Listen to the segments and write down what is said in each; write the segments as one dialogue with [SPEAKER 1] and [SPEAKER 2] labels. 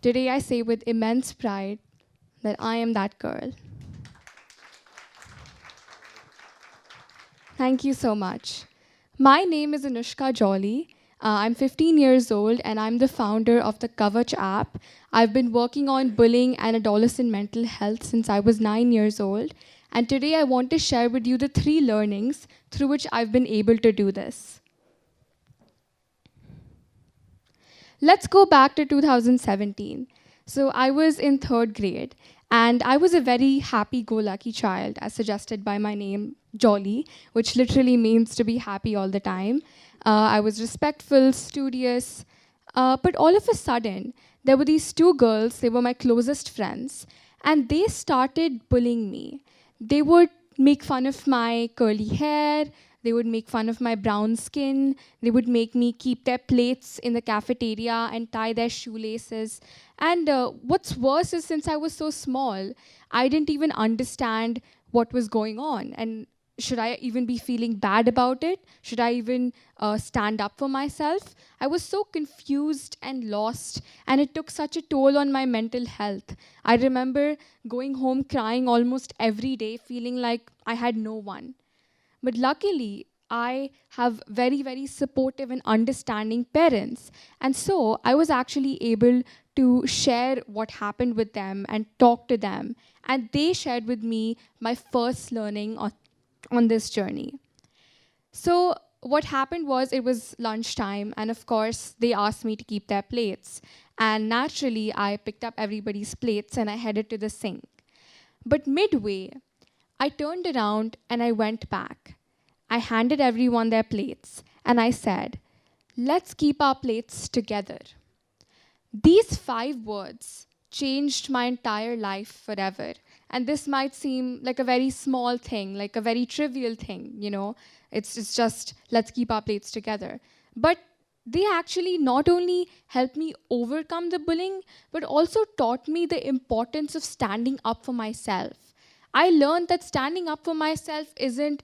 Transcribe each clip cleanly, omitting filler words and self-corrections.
[SPEAKER 1] Today I say with immense pride that I am that girl. Thank you so much. My name is Anoushka Jolly. I'm 15 years old and I'm the founder of the Kavach app. I've been working on bullying and adolescent mental health since I was 9 years old. And today I want to share with you the 3 learnings through which I've been able to do this. Let's go back to 2017. So I was in 3rd grade and I was a very happy-go-lucky child, as suggested by my name, Jolly, which literally means to be happy all the time. I was respectful, studious, but all of a sudden, there were these 2 girls, they were my closest friends, and they started bullying me. They would make fun of my curly hair, they would make fun of my brown skin, they would make me keep their plates in the cafeteria and tie their shoelaces. And what's worse is since I was so small, I didn't even understand what was going on. And should I even be feeling bad about it? Should I even stand up for myself? I was so confused and lost, and it took such a toll on my mental health. I remember going home crying almost every day, feeling like I had no one. But luckily, I have very, very supportive and understanding parents. And so I was actually able to share what happened with them and talk to them. And they shared with me my first learning on this journey. So what happened was it was lunchtime, and of course, they asked me to keep their plates. And naturally, I picked up everybody's plates and I headed to the sink. But midway, I turned around and I went back. I handed everyone their plates and I said, "Let's keep our plates together." These 5 words changed my entire life forever. And this might seem like a very small thing, like a very trivial thing, you know. It's just, let's keep our plates together. But they actually not only helped me overcome the bullying, but also taught me the importance of standing up for myself. I learned that standing up for myself isn't,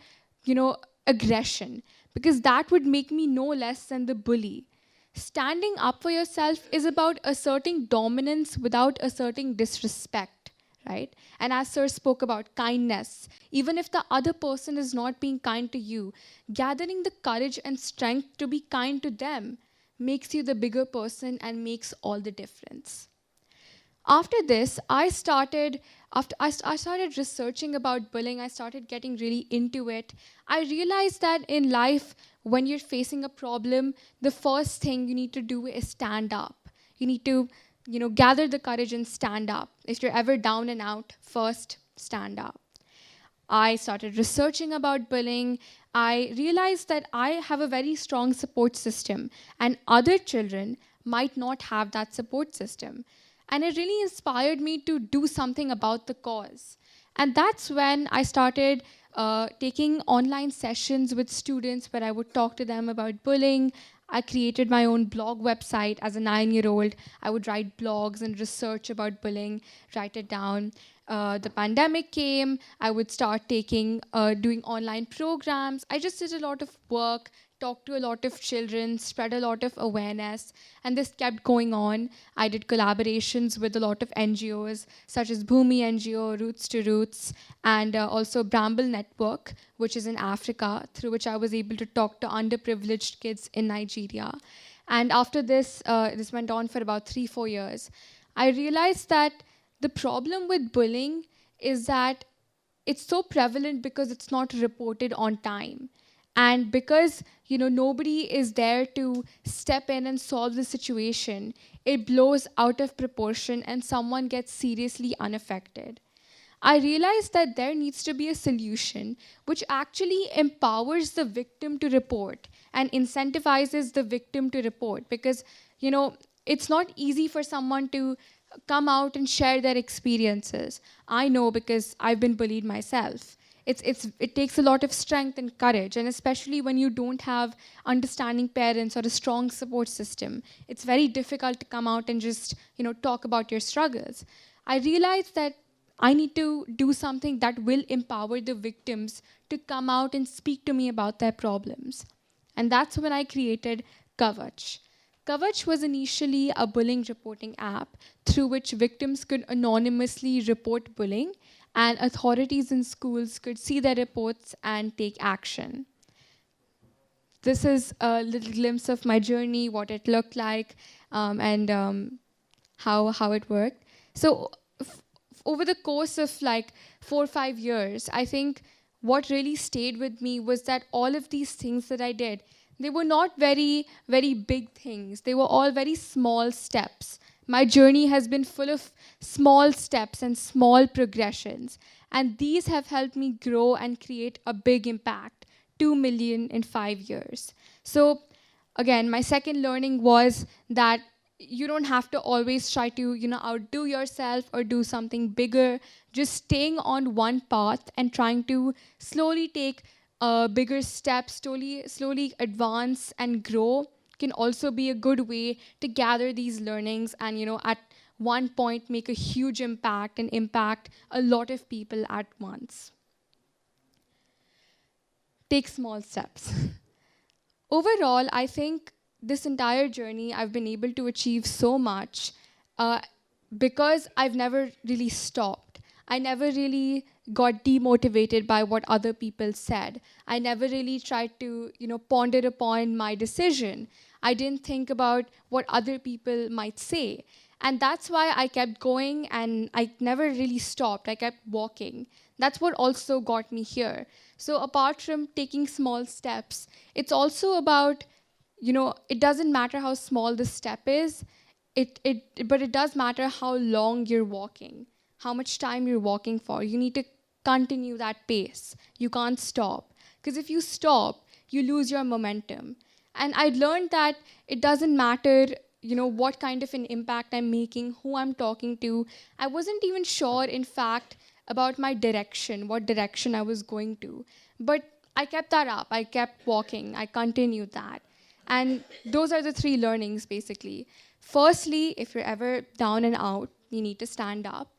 [SPEAKER 1] aggression, because that would make me no less than the bully. Standing up for yourself is about asserting dominance without asserting disrespect, right? And as Sir spoke about kindness, even if the other person is not being kind to you, gathering the courage and strength to be kind to them makes you the bigger person and makes all the difference. After this, I started researching about bullying. I started getting really into it. I realized that in life, when you're facing a problem, the first thing you need to do is stand up. You need to, gather the courage and stand up. If you're ever down and out, first stand up. I started researching about bullying. I realized that I have a very strong support system, and other children might not have that support system. And it really inspired me to do something about the cause. And that's when I started taking online sessions with students where I would talk to them about bullying. I created my own blog website as a 9-year-old. I would write blogs and research about bullying, write it down. The pandemic came. I would start doing online programs. I just did a lot of work, talked to a lot of children, spread a lot of awareness, and this kept going on. I did collaborations with a lot of NGOs, such as Bhumi NGO, Roots to Roots, and also Bramble Network, which is in Africa, through which I was able to talk to underprivileged kids in Nigeria. And after this, this went on for about 3-4 years. I realized that the problem with bullying is that it's so prevalent because it's not reported on time. And because nobody is there to step in and solve the situation, it blows out of proportion and someone gets seriously unaffected. I realized that there needs to be a solution which actually empowers the victim to report and incentivizes the victim to report, because it's not easy for someone to come out and share their experiences. I know because I've been bullied myself. It takes a lot of strength and courage, and especially when you don't have understanding parents or a strong support system, it's very difficult to come out and just talk about your struggles. I realized that I need to do something that will empower the victims to come out and speak to me about their problems. And that's when I created Kavach. Kavach was initially a bullying reporting app through which victims could anonymously report bullying, and authorities in schools could see their reports and take action. This is a little glimpse of my journey, what it looked like, and how it worked. So over the course of like 4 or 5 years, I think what really stayed with me was that all of these things that I did, they were not very, very big things. They were all very small steps. My journey has been full of small steps and small progressions. And these have helped me grow and create a big impact, 2 million in 5 years. So again, my second learning was that you don't have to always try to outdo yourself or do something bigger. Just staying on one path and trying to slowly take bigger steps, slowly advance and grow can also be a good way to gather these learnings and at one point make a huge impact and impact a lot of people at once. Take small steps. Overall, I think this entire journey, I've been able to achieve so much uh, because I've never really stopped. I never really got demotivated by what other people said. I never really tried to, ponder upon my decision. I didn't think about what other people might say. And that's why I kept going and I never really stopped. I kept walking. That's what also got me here. So apart from taking small steps, it's also about, it doesn't matter how small the step is, but it does matter how long you're walking, how much time you're walking for. You need to continue that pace. You can't stop. Because if you stop, you lose your momentum. And I learned that it doesn't matter, what kind of an impact I'm making, who I'm talking to. I wasn't even sure, in fact, about my direction, what direction I was going to. But I kept that up. I kept walking. I continued that. And those are the three learnings, basically. Firstly, if you're ever down and out, you need to stand up.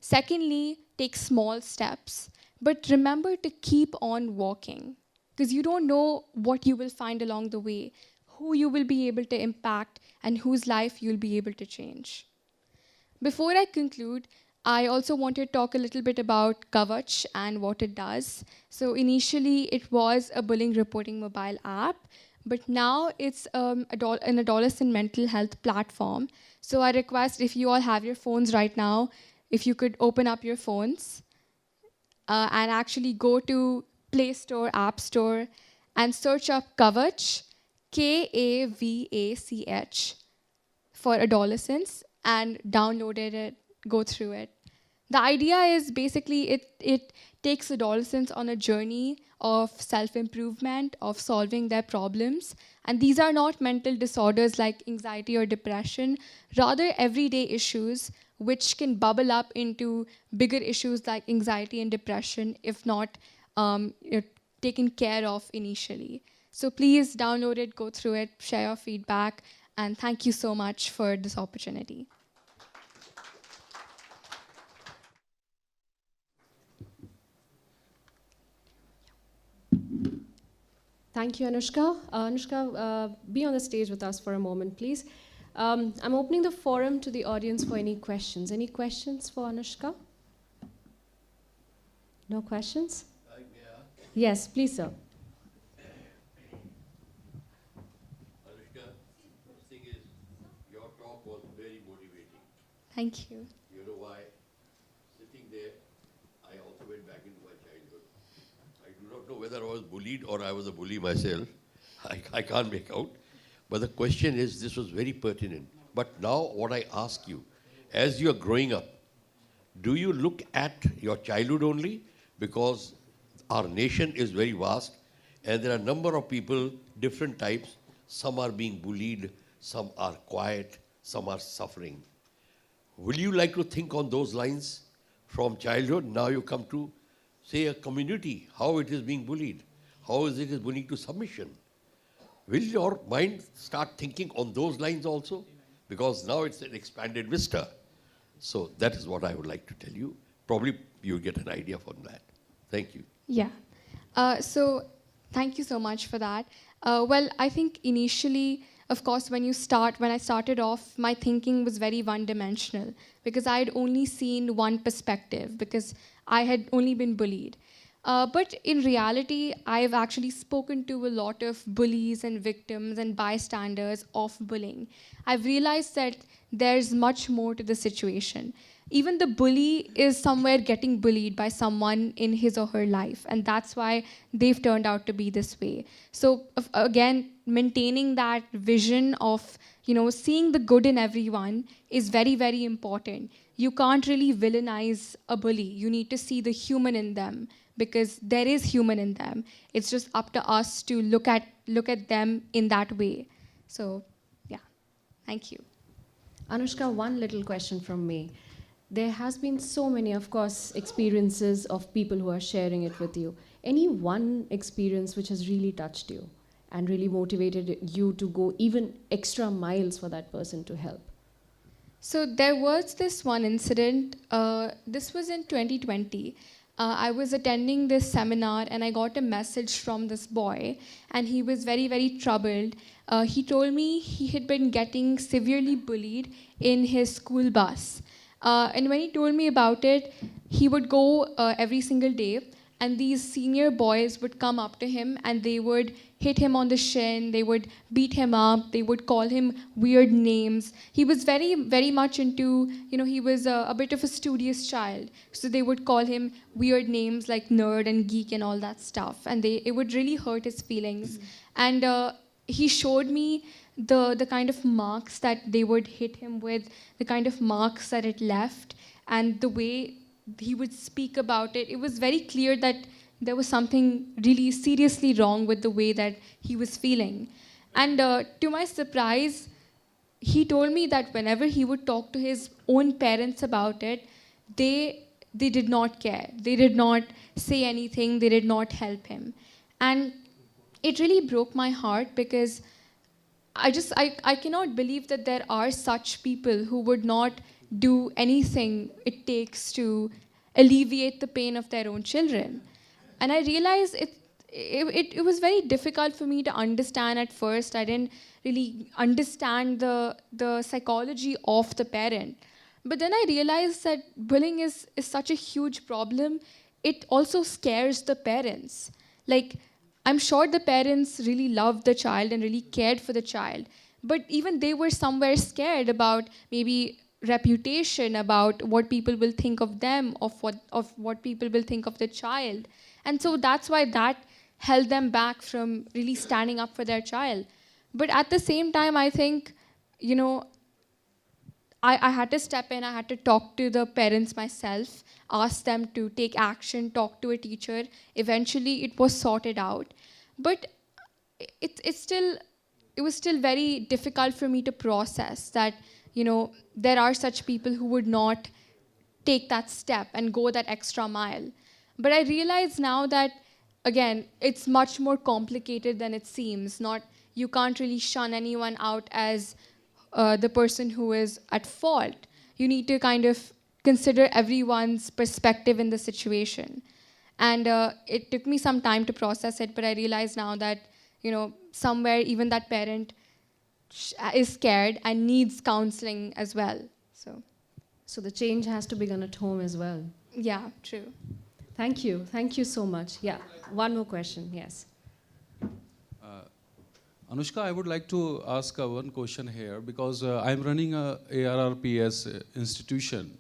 [SPEAKER 1] Secondly, take small steps. But remember to keep on walking, because you don't know what you will find along the way, who you will be able to impact, and whose life you'll be able to change. Before I conclude, I also want to talk a little bit about Kavach and what it does. So initially, it was a bullying reporting mobile app, but now it's an adolescent mental health platform. So I request, if you all have your phones right now, if you could open up your phones and actually go to Play Store, App Store, and search up Kavach, Kavach, for adolescents, and download it, go through it. The idea is basically it takes adolescents on a journey of self-improvement, of solving their problems. And these are not mental disorders like anxiety or depression, rather everyday issues which can bubble up into bigger issues like anxiety and depression if not taken care of initially. So please download it, go through it, share your feedback, and thank you so much for this opportunity.
[SPEAKER 2] Thank you, Anoushka. Anoushka, be on the stage with us for a moment, please. I'm opening the forum to the audience for any questions. Any questions for Anoushka? No questions?
[SPEAKER 3] Yeah.
[SPEAKER 2] Yes, please, sir.
[SPEAKER 3] Anoushka, the thing is, your talk was very motivating.
[SPEAKER 1] Thank you.
[SPEAKER 3] You know why? Sitting there, I also went back into my childhood. I do not know whether I was bullied or I was a bully myself. I can't make out. But the question is, this was very pertinent. But now what I ask you, as you are growing up, do you look at your childhood only? Because our nation is very vast and there are a number of people, different types. Some are being bullied, some are quiet, some are suffering. Will you like to think on those lines from childhood? Now you come to, say, a community, how it is being bullied, how is it bullying to submission. Will your mind start thinking on those lines also? Because now it's an expanded vista. So that is what I would like to tell you. Probably you get an idea from that. Thank you.
[SPEAKER 1] Yeah. So thank you so much for that. Well, I think initially, of course, when I started off, my thinking was very one-dimensional because I had only seen one perspective because I had only been bullied. But in reality, I've actually spoken to a lot of bullies and victims and bystanders of bullying. I've realized that there's much more to the situation. Even the bully is somewhere getting bullied by someone in his or her life, and that's why they've turned out to be this way. So again, maintaining that vision of seeing the good in everyone is very, very important. You can't really villainize a bully. You need to see the human in them because there is human in them. It's just up to us to look at them in that way. So, yeah, thank you.
[SPEAKER 2] Anoushka, one little question from me. There has been so many, of course, experiences of people who are sharing it with you. Any one experience which has really touched you and really motivated you to go even extra miles for that person to help?
[SPEAKER 1] So there was this one incident. This was in 2020. I was attending this seminar and I got a message from this boy, and he was very, very troubled. He told me he had been getting severely bullied in his school bus. And when he told me about it, he would go every single day, and these senior boys would come up to him and they would hit him on the shin, they would beat him up, they would call him weird names. He was very, very much into, he was a bit of a studious child. So they would call him weird names like nerd and geek and all that stuff. And it would really hurt his feelings. And he showed me the kind of marks that they would hit him with, the kind of marks that it left, and the way he would speak about it. It was very clear that there was something really seriously wrong with the way that he was feeling. And to my surprise, he told me that whenever he would talk to his own parents about it, they did not care. They did not say anything. They did not help him. And it really broke my heart because I cannot believe that there are such people who would not do anything it takes to alleviate the pain of their own children. And I realized it was very difficult for me to understand at first. I didn't really understand the psychology of the parent. But then I realized that bullying is such a huge problem. It also scares the parents. Like, I'm sure the parents really loved the child and really cared for the child. But even they were somewhere scared about maybe reputation, about what people will think of them, of what people will think of the child. And so that's why that held them back from really standing up for their child. But at the same time, I think, I had to step in, I had to talk to the parents myself, ask them to take action, talk to a teacher. Eventually, it was sorted out. But it was still very difficult for me to process that, there are such people who would not take that step and go that extra mile. But I realize now that, again, it's much more complicated than it seems. You can't really shun anyone out as the person who is at fault. You need to kind of consider everyone's perspective in the situation. And it took me some time to process it, but I realize now that, somewhere even that parent is scared and needs counseling as well.
[SPEAKER 2] So the change has to begin at home as well.
[SPEAKER 1] Yeah, true.
[SPEAKER 2] Thank you. Thank you so much. Yeah, one more question. Yes.
[SPEAKER 4] Anoushka, I would like to ask one question here because I'm running a ARRPS institution.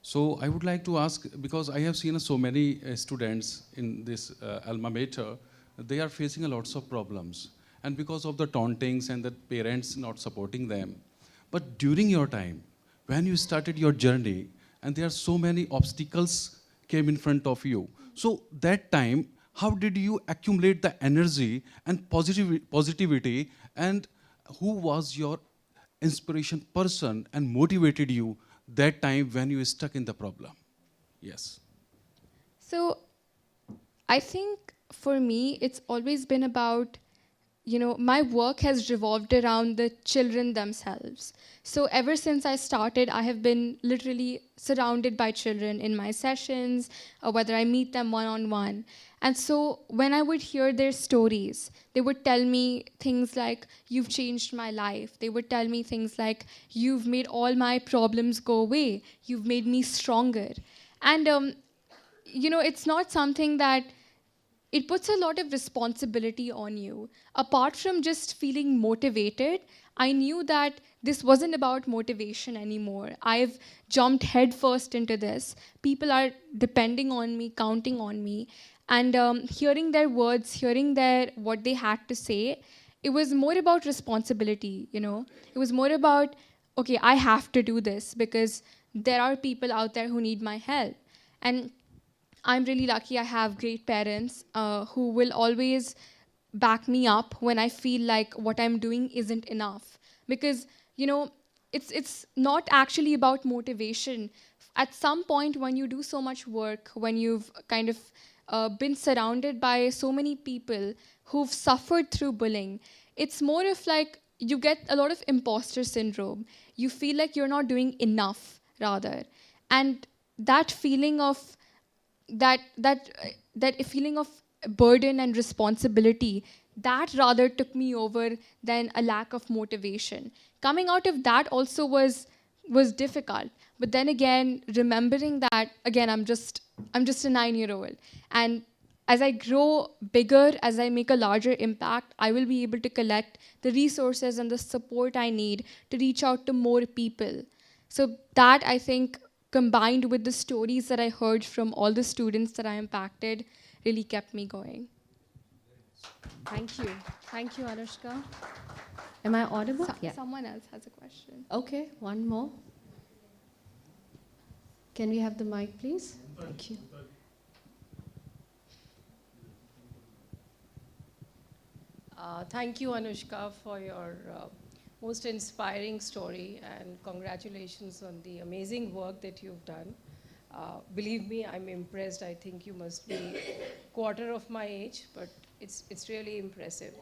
[SPEAKER 4] So I would like to ask, because I have seen so many students in this alma mater, they are facing a lots of problems. And because of the tauntings and the parents not supporting them. But during your time, when you started your journey, and there are so many obstacles came in front of you. So that time, how did you accumulate the energy and positivity, and who was your inspiration person and motivated you that time when you were stuck in the problem? Yes.
[SPEAKER 1] So I think for me, it's always been about, my work has revolved around the children themselves. So ever since I started, I have been literally surrounded by children in my sessions, or whether I meet them one-on-one. And so when I would hear their stories, they would tell me things like, "You've changed my life." They would tell me things like, "You've made all my problems go away. You've made me stronger." And it's not something that it puts a lot of responsibility on you. Apart from just feeling motivated, I knew that this wasn't about motivation anymore. I've jumped headfirst into this. People are depending on me, counting on me, and hearing their words, hearing their what they had to say. It was more about responsibility. It was more about, okay, I have to do this because there are people out there who need my help. And I'm really lucky I have great parents who will always back me up when I feel like what I'm doing isn't enough. Because, it's not actually about motivation. At some point, when you do so much work, when you've kind of been surrounded by so many people who've suffered through bullying, it's more of like you get a lot of imposter syndrome. You feel like you're not doing enough, rather. And that feeling of that feeling of burden and responsibility, that rather took me over than a lack of motivation. Coming out of that also was difficult, but then again, remembering that again, I'm just a 9-year-old, and as I grow bigger, as I make a larger impact, I will be able to collect the resources and the support I need to reach out to more people. So that, I think, combined with the stories that I heard from all the students that I impacted, really kept me going.
[SPEAKER 2] Thank you. Thank you, Anoushka. Am I audible? Yeah.
[SPEAKER 1] Someone else has a question.
[SPEAKER 2] Okay, one more. Can we have the mic, please? Thank you.
[SPEAKER 5] Thank you, Anoushka, for your most inspiring story, and congratulations on the amazing work that you've done. Believe me, I'm impressed. I think you must be quarter of my age, but it's really impressive.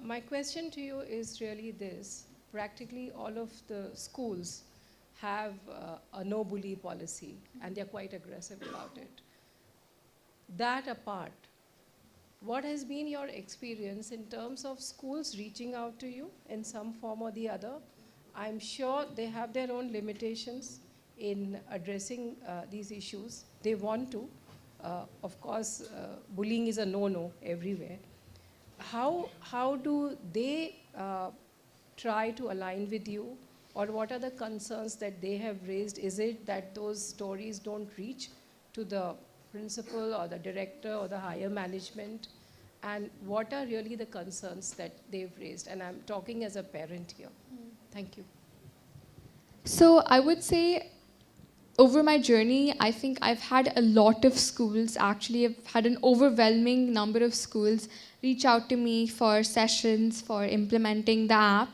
[SPEAKER 5] My question to you is really this. Practically all of the schools have a no bully policy, and they're quite aggressive about it. That apart, what has been your experience in terms of schools reaching out to you in some form or the other? I'm sure they have their own limitations in addressing these issues. They want to. Of course, bullying is a no-no everywhere. How do they try to align with you? Or what are the concerns that they have raised? Is it that those stories don't reach to the principal or the director or the higher management? And what are really the concerns that they've raised? And I'm talking as a parent here. Thank you.
[SPEAKER 1] So I would say over my journey, I think I've had a lot of schools, actually I've had an overwhelming number of schools reach out to me for sessions, for implementing the app.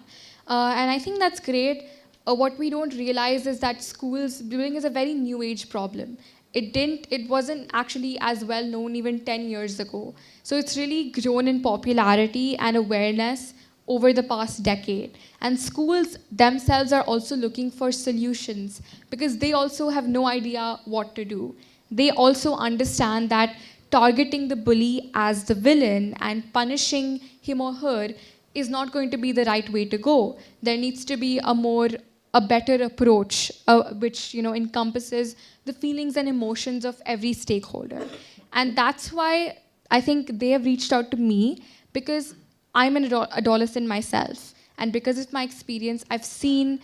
[SPEAKER 1] And I think that's great. What we don't realize is that bullying is a very new age problem. It wasn't actually as well known even 10 years ago. So it's really grown in popularity and awareness over the past decade. And schools themselves are also looking for solutions because they also have no idea what to do. They also understand that targeting the bully as the villain and punishing him or her is not going to be the right way to go. There needs to be a better approach, which encompasses the feelings and emotions of every stakeholder. And that's why I think they have reached out to me, because I'm an adolescent myself. And because of my experience, I've seen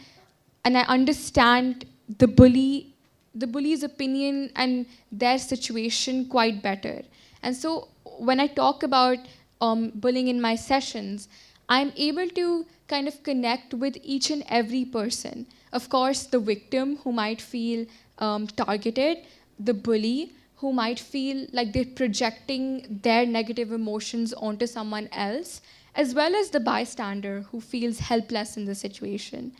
[SPEAKER 1] and I understand the bully's opinion and their situation quite better. And so when I talk about bullying in my sessions, I'm able to kind of connect with each and every person. Of course, the victim who might feel targeted, the bully who might feel like they're projecting their negative emotions onto someone else, as well as the bystander who feels helpless in the situation.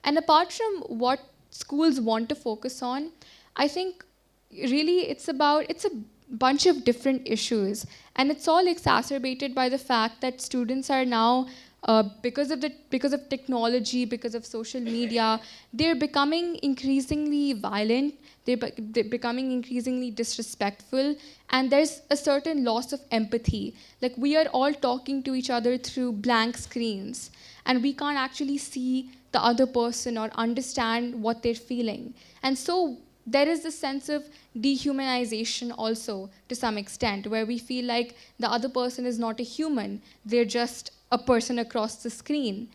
[SPEAKER 1] And apart from what schools want to focus on, I think really it's bunch of different issues, and it's all exacerbated by the fact that students are now, because of technology, because of social media, they're becoming increasingly violent, they're becoming increasingly disrespectful, and there's a certain loss of empathy. Like, we are all talking to each other through blank screens, and we can't actually see the other person or understand what they're feeling. And so there is this sense of dehumanization also, to some extent, where we feel like the other person is not a human, they're just a person across the screen.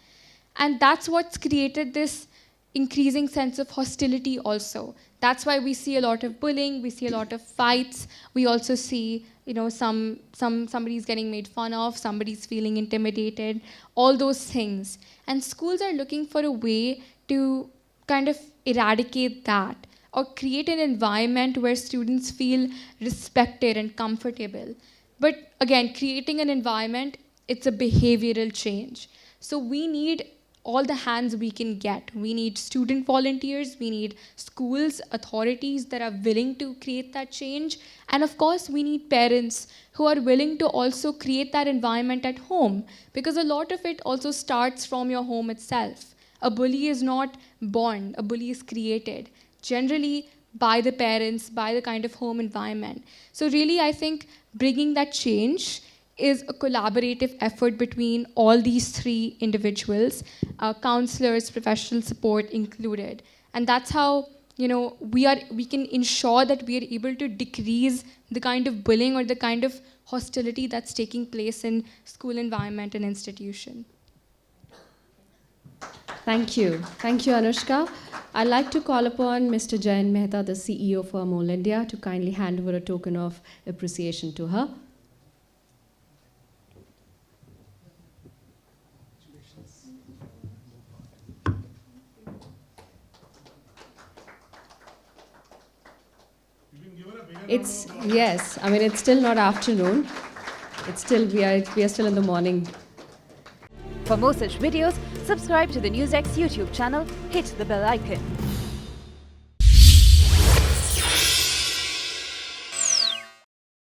[SPEAKER 1] And that's what's created this increasing sense of hostility also. That's why we see a lot of bullying, we see a lot of fights, we also see, somebody's getting made fun of, somebody's feeling intimidated, all those things. And schools are looking for a way to kind of eradicate that, or create an environment where students feel respected and comfortable. But again, creating an environment, it's a behavioral change. So we need all the hands we can get. We need student volunteers, we need schools, authorities that are willing to create that change. And of course, we need parents who are willing to also create that environment at home, because a lot of it also starts from your home itself. A bully is not born, a bully is created, generally by the parents, by the kind of home environment. So really, I think bringing that change is a collaborative effort between all these three individuals, counselors, professional support included. And that's how we can ensure that we are able to decrease the kind of bullying or the kind of hostility that's taking place in school environment and institution.
[SPEAKER 2] Thank you. Thank you, Anoushka. I'd like to call upon Mr. Jayan Mehta, the CEO for Amol India, to kindly hand over a token of appreciation to her. Yes, I mean, it's still not afternoon. It's still, we are still in the morning.
[SPEAKER 6] For more such videos, subscribe to the NewsX YouTube channel, hit the bell icon.